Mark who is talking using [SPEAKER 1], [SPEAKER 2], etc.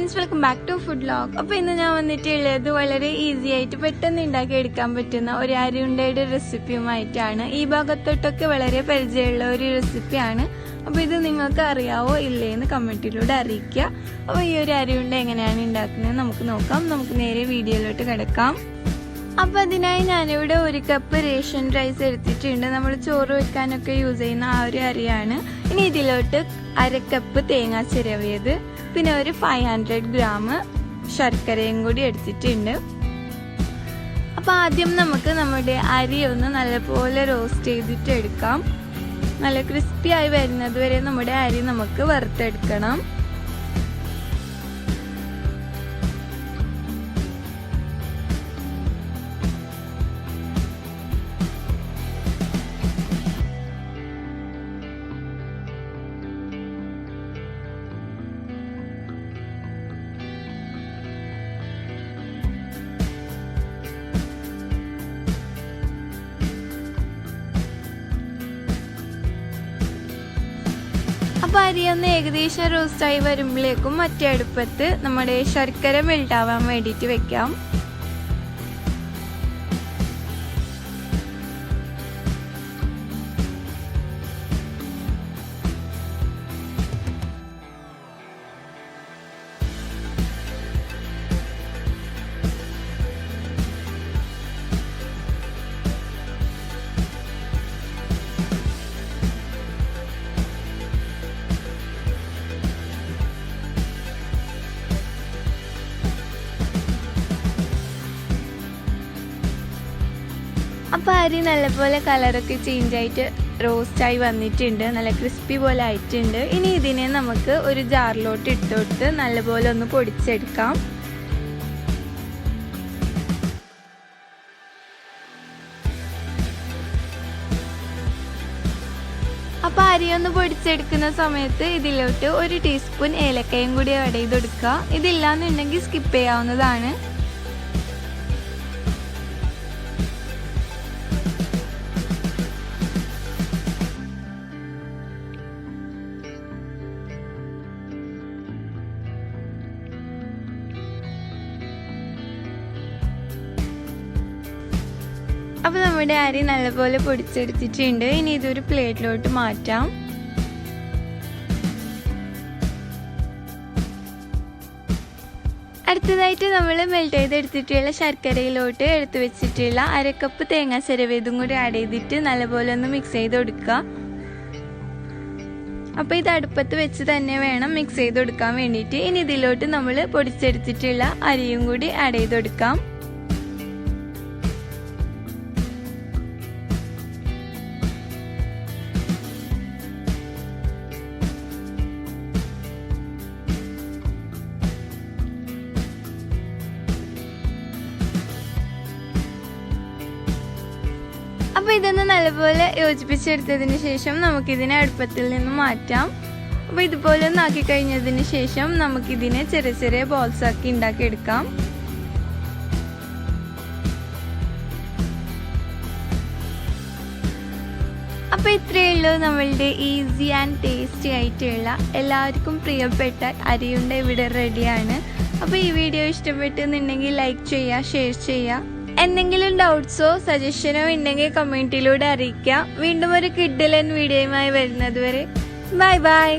[SPEAKER 1] Friends, welcome back to food vlog. അപ്പോൾ ഇന്ന് ഞാൻ വന്നിട്ടുള്ളത് വളരെ ഈസി ആയിട്ട് പെട്ടെന്ന് ഉണ്ടാക്കി എടുക്കാൻ പറ്റുന്ന ഒരു അരി ഉണ്ടയുടെ റെസിപ്പിയുമായിട്ടാണ്. ഈ ഭാഗത്തോട്ടൊക്കെ വളരെ പരിചയമുള്ള ഒരു റെസിപ്പിയാണ്. അപ്പോൾ ഇത് നിങ്ങൾക്ക് അറിയാവോ ഇല്ലേന്ന് കമൻറ്റിലൂടെ അറിയിക്കുക. അപ്പോൾ ഈ ഒരു അരി ഉണ്ട എങ്ങനെയാണ് ഉണ്ടാക്കുന്നത് നമുക്ക് നോക്കാം. നമുക്ക് നേരെ വീഡിയോയിലോട്ട് കിടക്കാം. അപ്പോൾ അതിനായി ഞാനിവിടെ 1 കപ്പ് റേഷൻ റൈസ് എടുത്തിട്ടുണ്ട്. നമ്മൾ ചോറ് വെക്കാനൊക്കെ യൂസ് ചെയ്യുന്ന ആ ഒരു അരിയാണ്. ഇനി ഇതിലോട്ട് 1/2 കപ്പ് തേങ്ങ ചിരവിയത്, പിന്നെ ഒരു 500 ഗ്രാം ശർക്കരയും കൂടി എടുത്തിട്ടുണ്ട്. അപ്പോൾ ആദ്യം നമുക്ക് നമ്മുടെ അരി ഒന്ന് നല്ലപോലെ റോസ്റ്റ് ചെയ്തിട്ട് എടുക്കാം. നല്ല ക്രിസ്പി ആയി വരുന്നത് വരെ നമ്മുടെ അരി നമുക്ക് വറുത്തെടുക്കണം. അപ്പോൾ അരി ഒന്ന് ഏകദേശം റോസ്റ്റായി വരുമ്പോഴേക്കും മറ്റേ അടുപ്പത്ത് നമ്മുടെ ശർക്കര മെൽട്ടാവാൻ വേണ്ടിയിട്ട് വെക്കാം. അപ്പോൾ അരി നല്ലപോലെ കളറൊക്കെ ചേഞ്ച് ആയിട്ട് റോസ്റ്റായി വന്നിട്ടുണ്ട്. നല്ല ക്രിസ്പി പോലെ ആയിട്ടുണ്ട്. ഇനി ഇതിനെ നമുക്ക് ഒരു ജാറിലോട്ട് ഇട്ടുകൊടുത്ത് നല്ലപോലെ ഒന്ന് പൊടിച്ചെടുക്കാം. അപ്പോൾ അരി ഒന്ന് പൊടിച്ചെടുക്കുന്ന സമയത്ത് ഇതിലോട്ട് 1 ടീസ്പൂൺ ഏലക്കയും കൂടി ആഡ് ചെയ്ത് കൊടുക്കുക. ഇതില്ലാന്നുണ്ടെങ്കിൽ സ്കിപ്പ് ചെയ്യാവുന്നതാണ്. അപ്പോൾ നമ്മുടെ അരി നല്ലപോലെ പൊടിച്ചെടുത്തിട്ടുണ്ട്. ഇനി ഇതൊരു പ്ലേറ്റിലോട്ട് മാറ്റാം. അടുത്തതായിട്ട് നമ്മൾ മെൽറ്റ് ചെയ്തെടുത്തിട്ടുള്ള ശർക്കരയിലോട്ട് എടുത്തു വെച്ചിട്ടുള്ള 1/2 കപ്പ് തേങ്ങ ചിരവിയതും കൂടി ആഡ് ചെയ്തിട്ട് നല്ലപോലെ ഒന്ന് മിക്സ് ചെയ്ത് കൊടുക്കുക. അപ്പോൾ ഇത് അടുപ്പത്ത് വെച്ച് തന്നെ വേണം മിക്സ് ചെയ്ത് കൊടുക്കാൻ വേണ്ടിയിട്ട്. ഇനി ഇതിലോട്ട് നമ്മൾ പൊടിച്ചെടുത്തിട്ടുള്ള അരിയും കൂടി ആഡ് ചെയ്ത് കൊടുക്കാം. അപ്പോൾ ഇതൊന്ന് നല്ലപോലെ യോജിപ്പിച്ചെടുത്തതിന് ശേഷം നമുക്കിതിനെ അടുപ്പത്തിൽ നിന്ന് മാറ്റാം. അപ്പോൾ ഇതുപോലെ ഒന്ന് ആക്കി കഴിഞ്ഞതിന് ശേഷം നമുക്കിതിനെ ചെറിയ ചെറിയ ബോൾസ് ആക്കി ഉണ്ടാക്കിയെടുക്കാം. അപ്പോൾ ഇത്രയേ ഉള്ളൂ നമ്മളുടെ ഈസി ആൻഡ് ടേസ്റ്റി ആയിട്ടുള്ള എല്ലാവർക്കും പ്രിയപ്പെട്ട അരിയുണ്ട ഇവിടെ റെഡിയാണ്. അപ്പോൾ ഈ വീഡിയോ ഇഷ്ടപ്പെട്ടെന്നുണ്ടെങ്കിൽ ലൈക്ക് ചെയ്യുക, ഷെയർ ചെയ്യുക. എന്തെങ്കിലും ഡൗട്ട്സോ സജഷനോ ഉണ്ടെങ്കിൽ കമൻറ്റിലൂടെ അറിയിക്കാം. വീണ്ടും ഒരു കിഡിലൻ വീഡിയോയുമായി വരുന്നത് വരെ ബൈ ബൈ.